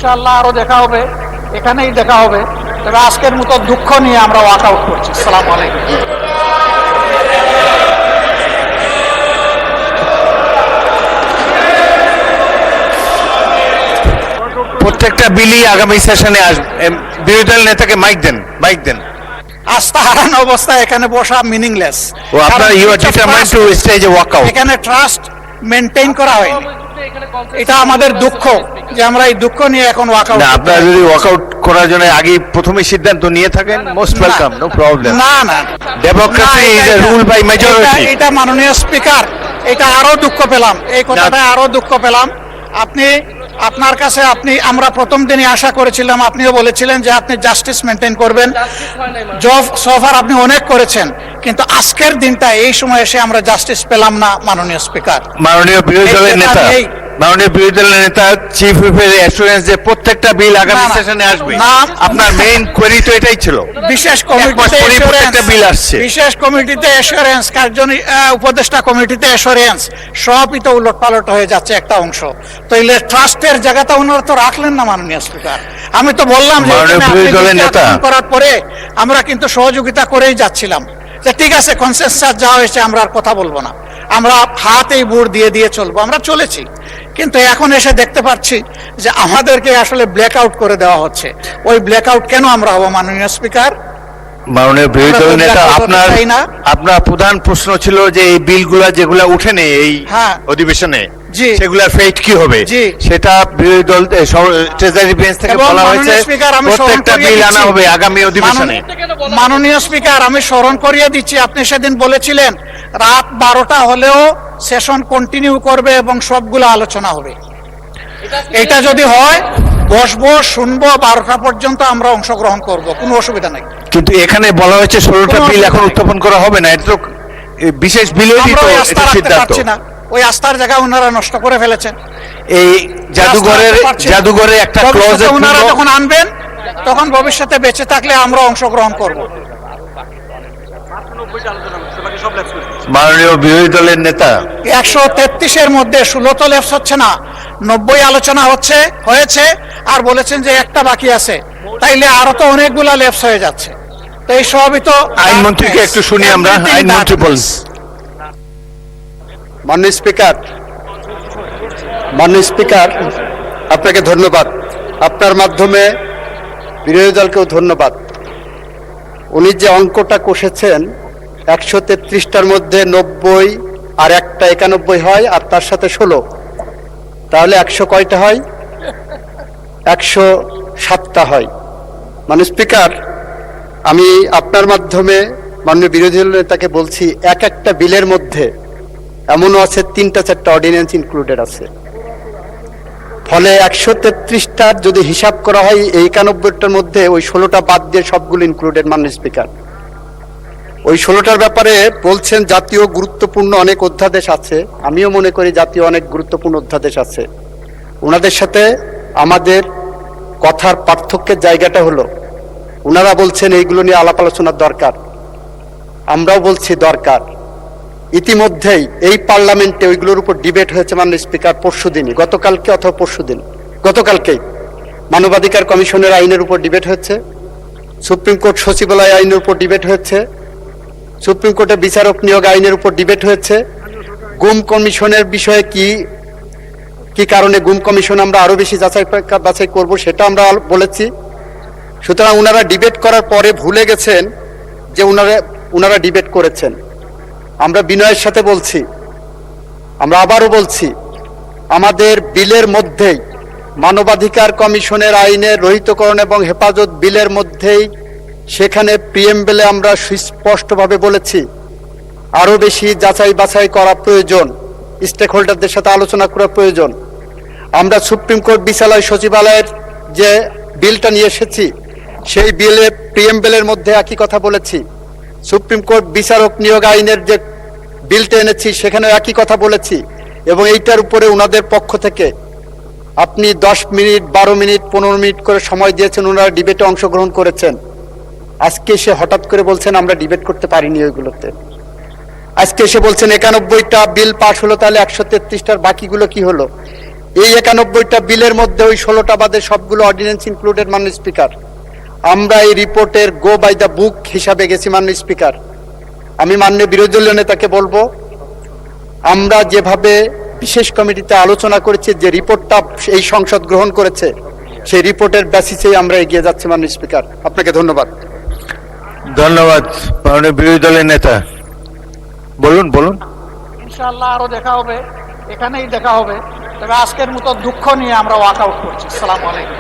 ইনশাআল্লাহ আরো দেখা হবে, এখানেই দেখা হবে। তবে আজকের মতো দুঃখ নিয়ে আমরা ওয়াক আউট করছি। আসসালামু আলাইকুম। প্রত্যেকটা বিলই আগামী সেশনে আসবে। বিরোধী দল নেতাকে মাইক দেন। আস্থা হারানো অবস্থায় এখানে বসা মিনিংলেস। ও আপনারা you are determined to stage a walk out. এখানে ট্রাস্ট মেইনটেইন করা হয়নি, এটা আমাদের দুঃখ যে আমরা এই দুঃখ নিয়ে এখন ওয়াক আউট। না, আপনারা যদি ওয়াক আউট করার জন্য আগে প্রথমে সিদ্ধান্ত নিয়ে থাকেন, মোস্ট ওয়েলকাম, নো প্রবলেম। না, democracy is a rule by majority. এটা মাননীয় স্পিকার, এটা আরো দুঃখ পেলাম, এই কথাটা আরো দুঃখ পেলাম। আপনার কাছে আমরা প্রথম দিনই আশা করেছিলাম, আপনিও বলেছিলেন যে আপনি জাস্টিস মেনটেন করবেন। সফার আপনি অনেক করেছেন, কিন্তু আজকের দিনটা এই সময় এসে আমরা জাস্টিস পেলাম না মাননীয় স্পিকার। মাননীয় বিরোধী দলের নেতা চিফ হুইপের অ্যাসুরেন্স যে প্রত্যেকটা বিল আগামী সেশনে আসবে, আপনার মেইন কোয়েরি তো এটাই ছিল। বিশেষ কমিটিতে বিল আসছে, বিশেষ কমিটিতে অ্যাসুরেন্স, উপদেষ্টা কমিটিতে অ্যাসুরেন্স, সবই তো উলটপালট হয়ে যাচ্ছে একটা অংশ। তো ট্রাস্টের জায়গাটা ওনারা তো রাখলেন না মাননীয় স্পিকার। আমি তো বললাম যে করার পরে আমরা কিন্তু সহযোগিতা করেই যাচ্ছিলাম, যে ঠিক আছে কনসেনসাস যা হয়েছে আমরা আর কথা বলবো না, আমরা হাতেই বুট দিয়ে চলবো, আমরা চলেছি। কিন্তু এখন এসে দেখতে পাচ্ছি যে আমাদেরকে আসলে ব্ল্যাক আউট করে দেওয়া হচ্ছে। ওই ব্ল্যাক আউট কেন আমরা হবো মাননীয় স্পিকার? মাননীয় বিরোধী দল নেতা, আপনার প্রধান প্রশ্ন ছিল যে এই বিলগুলা যেগুলা উঠেনি এই অধিবেশনে, সেগুলার ফেট কি হবে, সেটা বিরোধী দল ট্রেজারি বেঞ্চ থেকে বলা হয়েছে প্রত্যেকটা বিল আনা হবে আগামী অধিবেশনে। মাননীয় স্পিকার, আমি স্মরণ করিয়ে দিচ্ছি, আপনি সেদিন বলেছিলেন রাত 12টা হলেও সেশন কন্টিনিউ করবে এবং সবগুলো আলোচনা হবে। এটা যদি হয় বসবো, শুনবো, 12টা পর্যন্ত আমরা অংশগ্রহণ করব, কোনো অসুবিধা নাই। কিন্তু এখানে বলা হয়েছে 16টা বিল এখন উত্থাপন করা হবে না, এটা তো বিশেষ বিলেরই তো সিদ্ধান্ত। ওই আস্থার জায়গা ওনারা নষ্ট করে ফেলেছেন। এই জাদুঘরে একটা ক্লজ ওনারা যখন আনবেন তখন ভবিষ্যতে বেঁচে থাকলে আমরা অংশগ্রহণ করব। মাননীয় বিরোধী দলের নেতা, 133-এর মধ্যে 16 তো লেপস হচ্ছে না, 90 আলোচনা হয়েছে, আর বলেছেন যে একটা বাকি আছে, তাইলে আরো তো অনেকগুলা লেপস হয়ে যাচ্ছে। তো এই সবই তো আইনমন্ত্রীকে একটু শুনি আমরা। আইনমন্ত্রী বলেন। মাননীয় স্পিকার, আপনাকে ধন্যবাদ। আপনার মাধ্যমে বিরোধী দলকেও ধন্যবাদ। উনি যে অঙ্কটা কষেছেন 133টার মধ্যে 90 আর একটা 91 হয়, আর তার সাথে 16, তাহলে 100 কয়টা হয়? 107টা হয়। মাননীয় স্পিকার, আমি আপনার মাধ্যমে মাননীয় বিরোধী দল নেতাকে বলছি, একটা বিলের মধ্যে এমনও আছে 3-4টা অর্ডিন্যান্স ইনক্লুডেড আছে। ফলে 133টার যদি হিসাব করা হয়, এই 91টার মধ্যে ওই 16টা বাদ দিয়ে সবগুলো ইনক্লুডেড। মাননীয় স্পিকার, ওই 16টার ব্যাপারে বলছেন জাতীয় গুরুত্বপূর্ণ অনেক অধ্যাদেশ আছে। আমিও মনে করি জাতীয় অনেক গুরুত্বপূর্ণ অধ্যাদেশ আছে। ওনাদের সাথে আমাদের কথার পার্থক্যের জায়গাটা হলো, ওনারা বলছেন এইগুলো নিয়ে আলাপ আলোচনার দরকার, আমরাও বলছি দরকার। ইতিমধ্যেই এই পার্লামেন্টে ওইগুলোর উপর ডিবেট হয়েছে মাননীয় স্পিকার, পরশুদিনই, গতকালকে অথবা পরশুদিন, গতকালকেই মানবাধিকার কমিশনের আইনের উপর ডিবেট হয়েছে, সুপ্রিম কোর্ট সচিবালয় আইনের উপর ডিবেট হয়েছে, সুপ্রিম কোর্টে বিচারক নিয়োগ আইনের উপর ডিবেট হয়েছে। গুম কমিশনের বিষয়ে কি কারণে গুম কমিশন আমরা আরো বেশি বাছাই করব সেটা আমরা বলেছি। সুতরাং ওনারা ডিবেট করার পরে ভুলে গেছেন যে ওনারা ডিবেট করেছেন। আমরা বিনয়ের সাথে বলছি, আমরা আবারও বলছি, আমাদের বিলের মধ্যেই মানবাধিকার কমিশনের আইনের রহিতকরণ এবং হেফাজত বিলের মধ্যেই সেখানে প্রিএমবেলে আমরা সুস্পষ্টভাবে বলেছি আরো বেশি যাচাই বাছাই করা প্রয়োজন, স্টেক হোল্ডারদের সাথে আলোচনা করা প্রয়োজন। আমরা সুপ্রিম কোর্ট বিচারালয় সচিবালয়ের যে বিলটা নিয়ে এসেছি সেই বিলে প্রিএমবেলের মধ্যে একই কথা বলেছি। সুপ্রিম কোর্ট বিচারক নিয়োগ আইনের যে বিলটা এনেছি সেখানেও একই কথা বলেছি। এবং এইটার উপরে ওনাদের পক্ষ থেকে আপনি 10 মিনিট, 12 মিনিট, 15 মিনিট করে সময় দিয়েছেন, ওনারা ডিবেটে অংশগ্রহণ করেছেন। আজকে এসে হঠাৎ করে বলছেন আমরা ডিবেট করতে পারিনি ওইগুলোতে। আজকে এসে বলছেন 91টা বিল পাস হলো, তাহলে 133টার বাকিগুলো কি হলো? এই 91টা বিলের মধ্যে ওই 16টা বাদে সবগুলো অর্ডিন্যান্স ইনক্লুডেড মাননীয় স্পিকার। আমরা এই রিপোর্টের গো বাই দ্য বুক হিসাবে গেছি মাননীয় স্পিকার। আমি মাননীয় বিরোধী দলীয় নেতাকে বলবো, আমরা যেভাবে বিশেষ কমিটিতে আলোচনা করেছি, যে রিপোর্টটা এই সংসদ গ্রহণ করেছে, সেই রিপোর্টের বেসিসেই আমরা এগিয়ে যাচ্ছি মাননীয় স্পিকার। আপনাকে ধন্যবাদ। ধন্যবাদ মাননীয় বিরোধী দলের নেতা। বলুন বলুন। ইনশাআল্লাহ আরো দেখা হবে, এখানেই দেখা হবে। তবে আজকের মতো দুঃখ নিয়ে আমরা ওয়াক আউট করছি। আসসালামু আলাইকুম।